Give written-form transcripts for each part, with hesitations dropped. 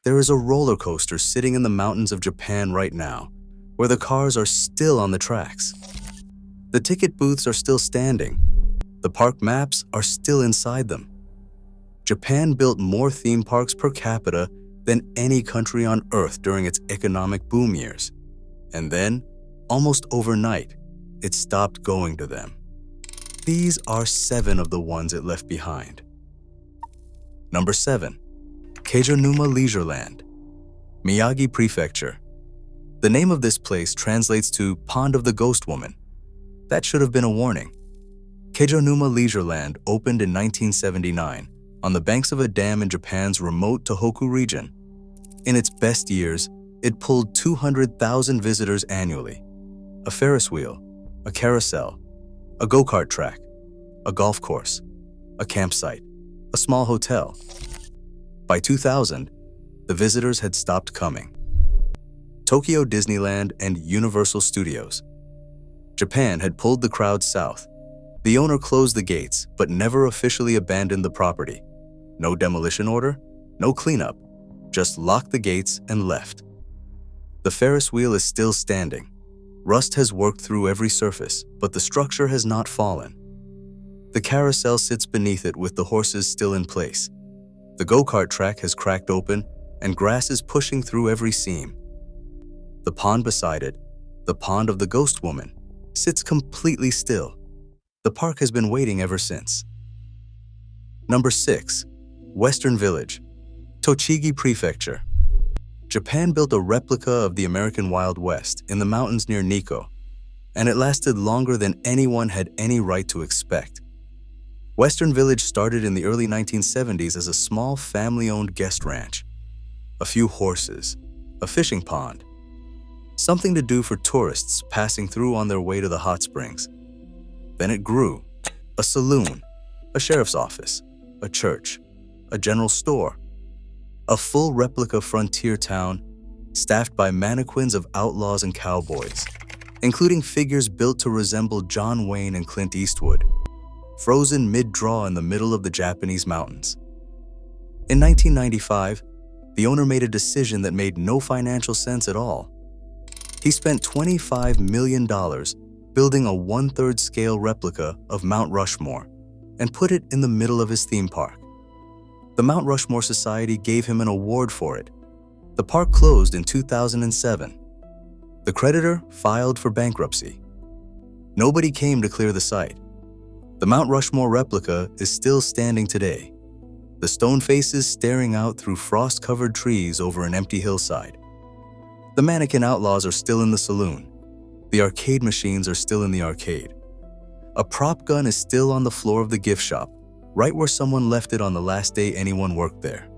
There is a roller coaster sitting in the mountains of Japan right now, where the cars are still on the tracks. The ticket booths are still standing. The park maps are still inside them. Japan built more theme parks per capita than any country on Earth during its economic boom years. And then, almost overnight, it stopped going to them. These are 7 of the ones it left behind. Number 7. Keijonuma Leisureland, Miyagi Prefecture. The name of this place translates to Pond of the Ghost Woman. That should have been a warning. Keijonuma Leisureland opened in 1979 on the banks of a dam in Japan's remote Tohoku region. In its best years, it pulled 200,000 visitors annually. A Ferris wheel, a carousel, a go-kart track, a golf course, a campsite, a small hotel. By 2000, the visitors had stopped coming. Tokyo Disneyland and Universal Studios. Japan had pulled the crowd south. The owner closed the gates, but never officially abandoned the property. No demolition order, no cleanup, just locked the gates and left. The Ferris wheel is still standing. Rust has worked through every surface, but the structure has not fallen. The carousel sits beneath it with the horses still in place. The go-kart track has cracked open and grass is pushing through every seam. The pond beside it, the Pond of the Ghost Woman, sits completely still. The park has been waiting ever since. Number 6. Western Village, Tochigi Prefecture. Japan built a replica of the American Wild West in the mountains near Nikko, and it lasted longer than anyone had any right to expect. Western Village started in the early 1970s as a small family-owned guest ranch. A few horses, a fishing pond, something to do for tourists passing through on their way to the hot springs. Then it grew. A saloon, a sheriff's office, a church, a general store, a full replica frontier town staffed by mannequins of outlaws and cowboys, including figures built to resemble John Wayne and Clint Eastwood, frozen mid-draw in the middle of the Japanese mountains. In 1995, the owner made a decision that made no financial sense at all. He spent $25 million building a 1/3 scale replica of Mount Rushmore and put it in the middle of his theme park. The Mount Rushmore Society gave him an award for it. The park closed in 2007. The creditor filed for bankruptcy. Nobody came to clear the site. The Mount Rushmore replica is still standing today, the stone faces staring out through frost-covered trees over an empty hillside. The mannequin outlaws are still in the saloon. The arcade machines are still in the arcade. A prop gun is still on the floor of the gift shop, right where someone left it on the last day anyone worked there.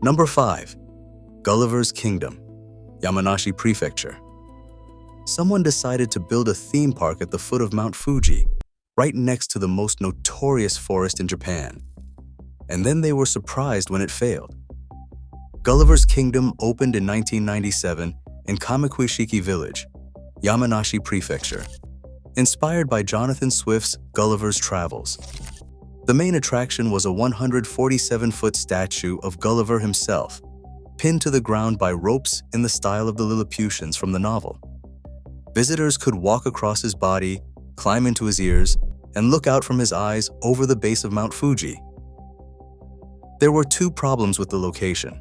Number 5. Gulliver's Kingdom, Yamanashi Prefecture. Someone decided to build a theme park at the foot of Mount Fuji, right next to the most notorious forest in Japan. And then they were surprised when it failed. Gulliver's Kingdom opened in 1997 in Kamikushiki Village, Yamanashi Prefecture, inspired by Jonathan Swift's Gulliver's Travels. The main attraction was a 147-foot statue of Gulliver himself, pinned to the ground by ropes in the style of the Lilliputians from the novel. Visitors could walk across his body, climb into his ears, and look out from his eyes over the base of Mount Fuji. There were 2 problems with the location.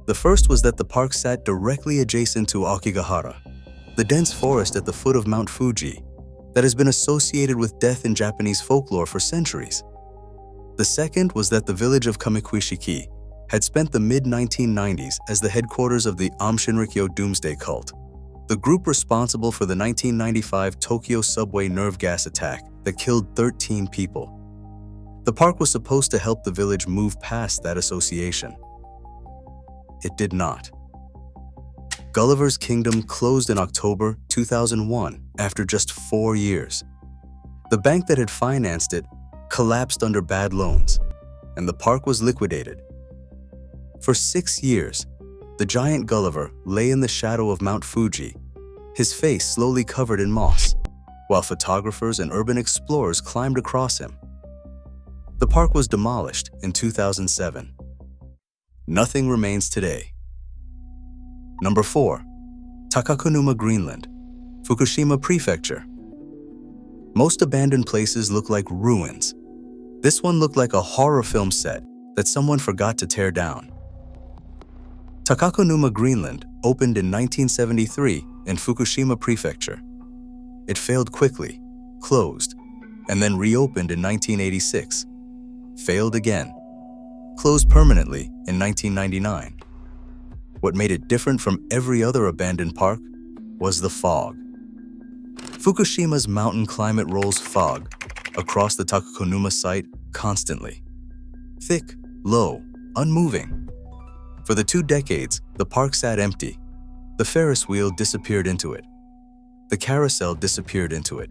The first was that the park sat directly adjacent to Aokigahara, the dense forest at the foot of Mount Fuji that has been associated with death in Japanese folklore for centuries. The second was that the village of Kamikushiki had spent the mid-1990s as the headquarters of the Aum Shinrikyo Doomsday Cult, the group responsible for the 1995 Tokyo subway nerve gas attack that killed 13 people. The park was supposed to help the village move past that association. It did not. Gulliver's Kingdom closed in October 2001 after just 4 years. The bank that had financed it collapsed under bad loans, and the park was liquidated. For 6 years, the giant Gulliver lay in the shadow of Mount Fuji, his face slowly covered in moss, while photographers and urban explorers climbed across him. The park was demolished in 2007. Nothing remains today. Number 4. Takakunuma, Greenland, Fukushima Prefecture. Most abandoned places look like ruins. This one looked like a horror film set that someone forgot to tear down. Takakunuma, Greenland opened in 1973 in Fukushima Prefecture. It failed quickly, closed, and then reopened in 1986. Failed again. Closed permanently in 1999. What made it different from every other abandoned park was the fog. Fukushima's mountain climate rolls fog across the Takakunuma site constantly. Thick, low, unmoving. For the 2 decades, the park sat empty. The Ferris wheel disappeared into it. The carousel disappeared into it.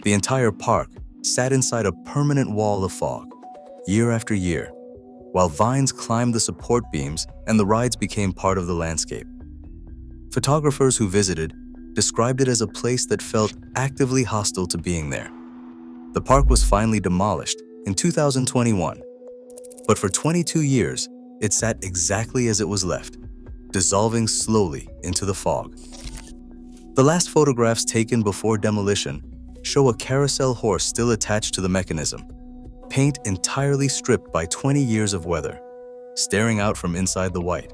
The entire park sat inside a permanent wall of fog, year after year, while vines climbed the support beams and the rides became part of the landscape. Photographers who visited described it as a place that felt actively hostile to being there. The park was finally demolished in 2021, but for 22 years, it sat exactly as it was left, dissolving slowly into the fog. The last photographs taken before demolition show a carousel horse still attached to the mechanism, paint entirely stripped by 20 years of weather, staring out from inside the white.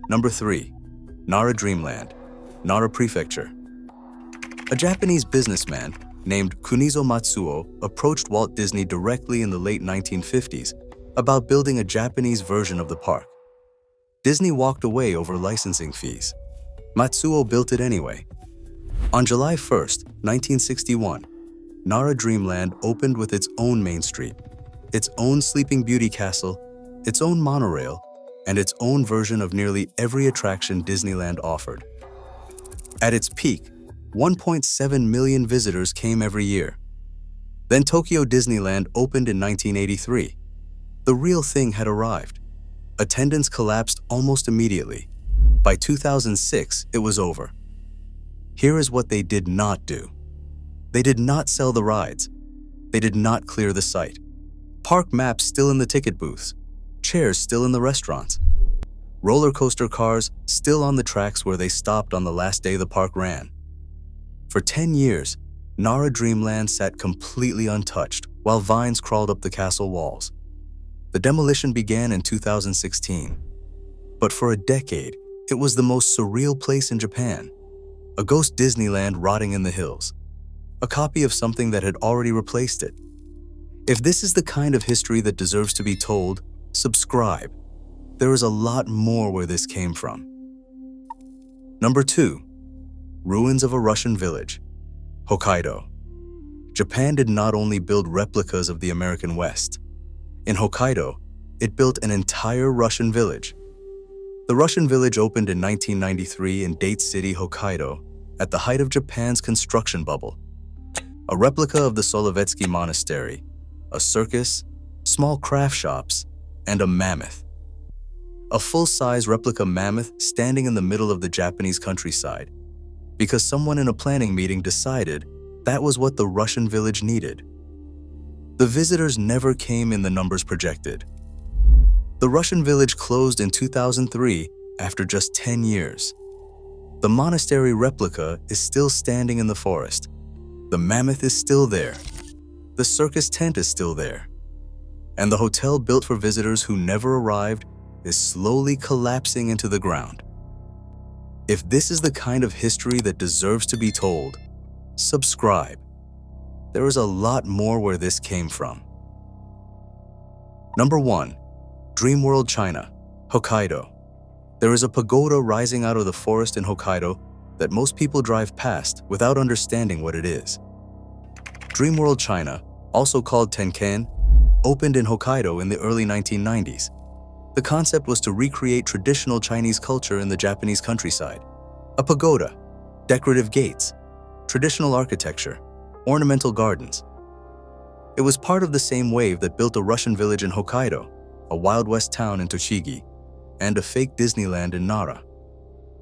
Number 3. Nara Dreamland, Nara Prefecture. A Japanese businessman named Kunizo Matsuo approached Walt Disney directly in the late 1950s about building a Japanese version of the park. Disney walked away over licensing fees. Matsuo built it anyway. On July 1st, 1961, Nara Dreamland opened with its own main street, its own Sleeping Beauty castle, its own monorail, and its own version of nearly every attraction Disneyland offered. At its peak, 1.7 million visitors came every year. Then Tokyo Disneyland opened in 1983. The real thing had arrived. Attendance collapsed almost immediately. By 2006, it was over. Here is what they did not do. They did not sell the rides. They did not clear the site. Park maps still in the ticket booths. Chairs still in the restaurants. Roller coaster cars still on the tracks where they stopped on the last day the park ran. For 10 years, Nara Dreamland sat completely untouched while vines crawled up the castle walls. The demolition began in 2016. But for a decade, it was the most surreal place in Japan. A ghost Disneyland rotting in the hills. A copy of something that had already replaced it. If this is the kind of history that deserves to be told, subscribe. There is a lot more where this came from. Number 2. Ruins of a Russian village, Hokkaido. Japan did not only build replicas of the American West. In Hokkaido, it built an entire Russian village. The Russian village opened in 1993 in Date City, Hokkaido, at the height of Japan's construction bubble. A replica of the Solovetsky Monastery, a circus, small craft shops, and a mammoth. A full-size replica mammoth standing in the middle of the Japanese countryside, because someone in a planning meeting decided that was what the Russian village needed. The visitors never came in the numbers projected. The Russian village closed in 2003 after just 10 years. The monastery replica is still standing in the forest. The mammoth is still there. The circus tent is still there. And the hotel built for visitors who never arrived is slowly collapsing into the ground. If this is the kind of history that deserves to be told, subscribe. There is a lot more where this came from. Number 1. Dreamworld, China, Hokkaido. There is a pagoda rising out of the forest in Hokkaido that most people drive past without understanding what it is. Dreamworld, China, also called Tenkan, opened in Hokkaido in the early 1990s. The concept was to recreate traditional Chinese culture in the Japanese countryside. A pagoda, decorative gates, traditional architecture, ornamental gardens. It was part of the same wave that built a Russian village in Hokkaido, a Wild West town in Tochigi, and a fake Disneyland in Nara.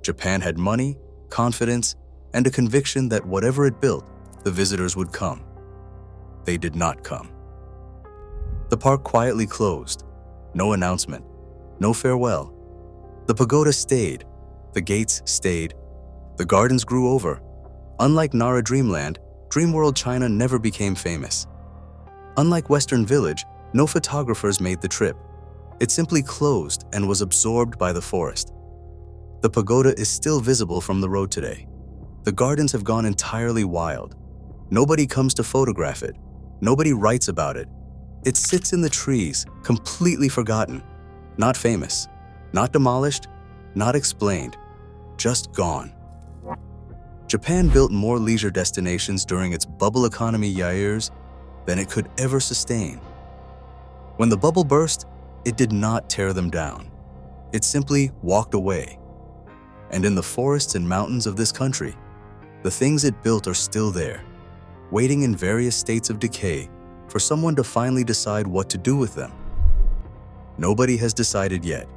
Japan had money, confidence, and a conviction that whatever it built, the visitors would come. They did not come. The park quietly closed. No announcement, no farewell. The pagoda stayed, the gates stayed, the gardens grew over. Unlike Nara Dreamland, Dreamworld China never became famous. Unlike Western Village, no photographers made the trip. It simply closed and was absorbed by the forest. The pagoda is still visible from the road today. The gardens have gone entirely wild. Nobody comes to photograph it. Nobody writes about it. It sits in the trees, completely forgotten. Not famous, not demolished, not explained, just gone. Japan built more leisure destinations during its bubble economy years than it could ever sustain. When the bubble burst, it did not tear them down. It simply walked away. And in the forests and mountains of this country, the things it built are still there, waiting in various states of decay for someone to finally decide what to do with them. Nobody has decided yet.